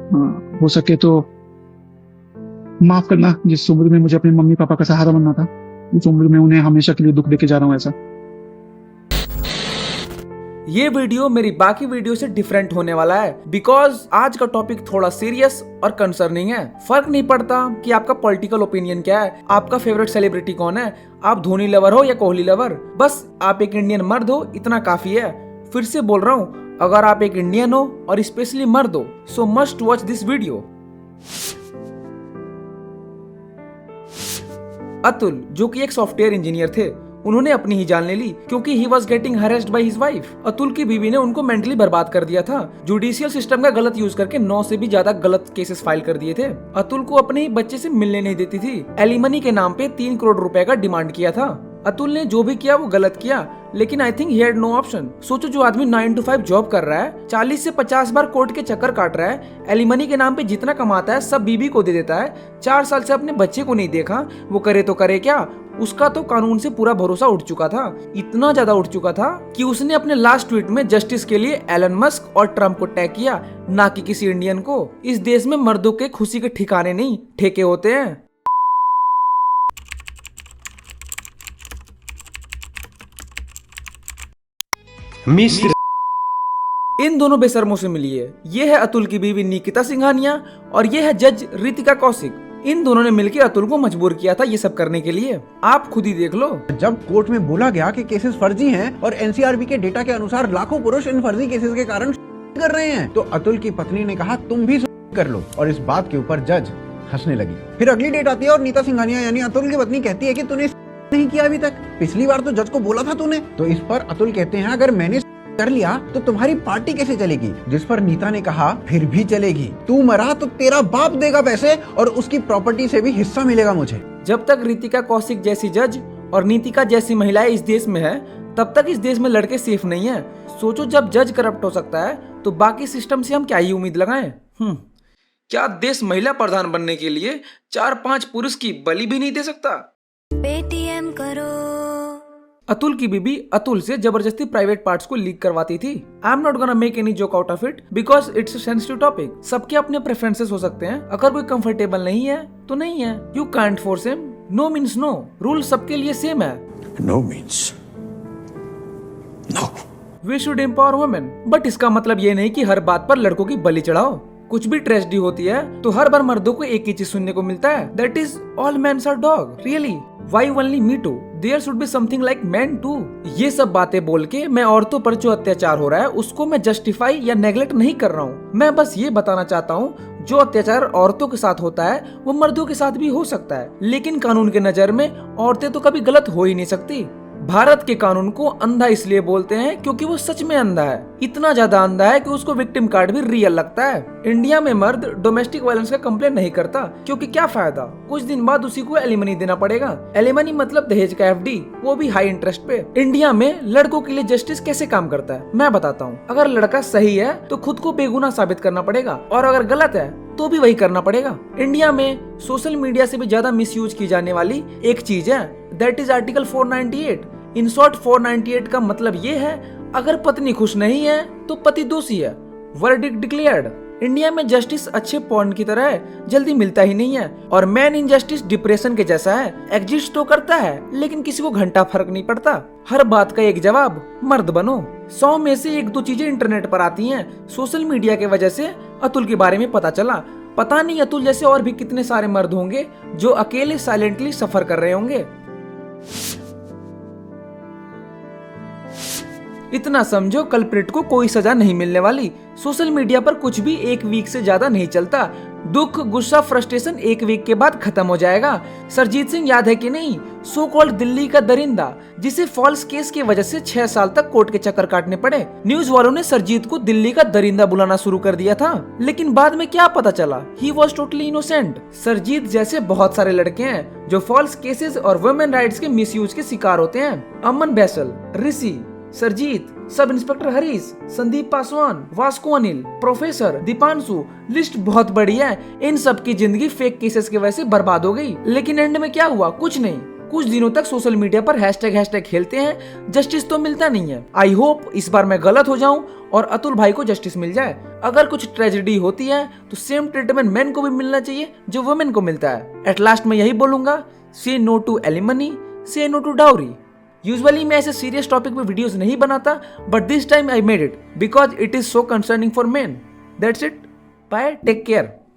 हो सके तो माफ करना, जिस उम्र में मुझे अपने मम्मी पापा का सहारा बनना था, उस उम्र में उन्हें हमेशा के लिए दुख देके जा रहा हूँ ऐसा। ये वीडियो मेरी बाकी वीडियो से डिफरेंट होने वाला है बिकॉज आज का टॉपिक थोड़ा सीरियस और कंसर्निंग है। फर्क नहीं पड़ता कि आपका पॉलिटिकल ओपिनियन क्या है, आपका फेवरेट सेलिब्रिटी कौन है, आप धोनी लवर हो या कोहली लवर, बस आप एक इंडियन मर्द हो, इतना काफी है। फिर से बोल रहा हूँ, अगर आप एक इंडियन हो और स्पेशली मर्द हो सो must watch this video. Atul जो कि एक सॉफ्टवेयर इंजीनियर थे, उन्होंने अपनी ही जान ले ली क्योंकि he was getting harassed by his wife. Atul की बीवी ने उनको मेंटली बर्बाद कर दिया था। जुडिशियल सिस्टम का गलत यूज करके 9 से भी ज्यादा गलत केसेस फाइल कर दिए थे। अतुल को अपने ही बच्चे से मिलने नहीं देती थी। एलिमनी के नाम पे 3 करोड़ रुपए का डिमांड किया था। अतुल ने जो भी किया वो गलत किया, लेकिन I think he had no option. सोचो, जो आदमी 9 to 5 जॉब कर रहा है, 40 से 50 बार कोर्ट के चक्कर काट रहा है, एलिमनी के नाम पे जितना कमाता है सब बीबी को दे देता है, 4 साल से अपने बच्चे को नहीं देखा, वो करे तो करे क्या। उसका तो कानून से पूरा भरोसा उठ चुका था, इतना ज्यादा उठ चुका था कि उसने अपने लास्ट ट्वीट में जस्टिस के लिए एलन मस्क और ट्रम्प को टैग किया, ना कि किसी इंडियन को। इस देश में मर्दों के खुशी के ठिकाने नहीं, ठेके होते हैं। मिस्र इन दोनों बेशर्मों से मिलिए। ये है अतुल की बीवी निकिता सिंघानिया और ये है जज रितिका कौशिक। इन दोनों ने मिलकर अतुल को मजबूर किया था ये सब करने के लिए। आप खुद ही देख लो। जब कोर्ट में बोला गया कि केसेस फर्जी हैं और एनसीआरबी के डेटा के अनुसार लाखों पुरुष इन फर्जी केसेस के कारण कर रहे हैं, तो अतुल की पत्नी ने कहा तुम भी कर लो, और इस बात के ऊपर जज हंसने लगी। फिर अगली डेट आती है और नीता सिंघानिया यानी अतुल की पत्नी कहती है कि तूने नहीं किया अभी तक, पिछली बार तो जज को बोला था तूने। तो इस पर अतुल कहते हैं अगर मैंने कर लिया तो तुम्हारी पार्टी कैसे चलेगी। जिस पर नीता ने कहा फिर भी चलेगी, तू मरा तो तेरा बाप देगा पैसे और उसकी प्रॉपर्टी से भी हिस्सा मिलेगा मुझे। जब तक रितिका कौशिक जैसी जज और नीतिका जैसी महिलाएं इस देश में है, तब तक इस देश में लड़के सेफ नहीं है। सोचो, जब जज करप्ट हो सकता है तो बाकी सिस्टम से हम क्या ही उम्मीद लगाएं। क्या देश महिला प्रधान बनने के लिए 4-5 पुरुष की बलि भी नहीं दे सकता? पेटीएम करो। अतुल की बीबी अतुल से जबरदस्ती प्राइवेट पार्ट्स को लीक करवाती थी। I am not gonna make any joke out of it because it's a sensitive topic. सबके अपने प्रेफरेंसेस हो सकते हैं। अगर कोई कंफर्टेबल नहीं है तो नहीं है। You can't force him. No means no. Rule सबके लिए सेम है। No means no. We should empower women, but इसका मतलब ये नहीं कि हर बात पर लड़कों की बलि चढ़ाओ। कुछ भी ट्रेजेडी होती है तो हर बार मर्दों को एक ही चीज सुनने को मिलता है, that is all mens are dog. Really, why only me too? There should be something like man too. ये सब बातें बोल के मैं औरतों पर जो अत्याचार हो रहा है उसको मैं जस्टिफाई या नेग्लेक्ट नहीं कर रहा हूँ। मैं बस ये बताना चाहता हूँ जो अत्याचार औरतों के साथ होता है वो मर्दों के साथ भी हो सकता है, लेकिन कानून के नजर में औरतें तो कभी गलत हो ही नहीं सकती। भारत के कानून को अंधा इसलिए बोलते हैं क्योंकि वो सच में अंधा है, इतना ज्यादा अंधा है कि उसको विक्टिम कार्ड भी रियल लगता है। इंडिया में मर्द डोमेस्टिक वायलेंस का कंप्लेंट नहीं करता क्योंकि क्या फायदा, कुछ दिन बाद उसी को एलिमनी देना पड़ेगा। एलिमनी मतलब दहेज का एफडी, वो भी हाई इंटरेस्ट पे। इंडिया में लड़कों के लिए जस्टिस कैसे काम करता है मैं बताता हूँ। अगर लड़का सही है तो खुद को बेगुनाह साबित करना पड़ेगा, और अगर गलत है तो भी वही करना पड़ेगा। इंडिया में सोशल मीडिया से भी ज्यादा मिसयूज की जाने वाली एक चीज है, that is article 498। In short 498 का मतलब ये है, अगर पत्नी खुश नहीं है तो पति दोषी है। Verdict declared. इंडिया में जस्टिस अच्छे पॉर्न की तरह है, जल्दी मिलता ही नहीं है, और मैन इनजस्टिस डिप्रेशन के जैसा है, एग्जिस्ट तो करता है लेकिन किसी को घंटा फर्क नहीं पड़ता। हर बात का एक जवाब, मर्द बनो। 100 में से 1-2 चीजें इंटरनेट पर आती हैं। सोशल मीडिया के वजह से अतुल के बारे में पता चला। पता नहीं अतुल जैसे और भी कितने सारे मर्द होंगे जो अकेले साइलेंटली सफर कर रहे होंगे। इतना समझो, कल्प्रिट को कोई सजा नहीं मिलने वाली। सोशल मीडिया पर कुछ भी 1 वीक से ज्यादा नहीं चलता। दुख, गुस्सा, फ्रस्ट्रेशन 1 वीक के बाद खत्म हो जाएगा। सरजीत सिंह याद है कि नहीं, सो कॉल्ड दिल्ली का दरिंदा, जिसे फॉल्स केस की वजह से 6 साल तक कोर्ट के चक्कर काटने पड़े। न्यूज वालों ने सरजीत को दिल्ली का दरिंदा बुलाना शुरू कर दिया था, लेकिन बाद में क्या पता चला, he was totally innocent. Sarjeet जैसे बहुत सारे लड़के हैं जो फॉल्स केसेस और वुमेन राइट्स के मिसयूज के शिकार होते हैं। Aman Baisal, Rishi, Sarjeet, sub inspector Harish, Sandeep Paswan, Vasco Anil, professor Deepanshu, list बहुत बड़ी है। इन सब की जिंदगी फेक केसेस की वजह से बर्बाद हो गई, लेकिन एंड में क्या हुआ? कुछ नहीं। कुछ दिनों तक सोशल मीडिया पर हैशटैग खेलते हैं, जस्टिस तो मिलता नहीं है। आई होप इस बार मैं गलत हो जाऊं और अतुल भाई को जस्टिस मिल जाए। अगर कुछ ट्रेजेडी होती है तो सेम ट्रीटमेंट मेन को भी मिलना चाहिए जो वुमेन को मिलता है। एट लास्ट मैं यही बोलूंगा, say no to alimony, say no to dowry. Usually मैं ऐसे सीरियस टॉपिक पे वीडियोस नहीं बनाता, but this time I made it because it is so concerning for men. That's it, bye, take care.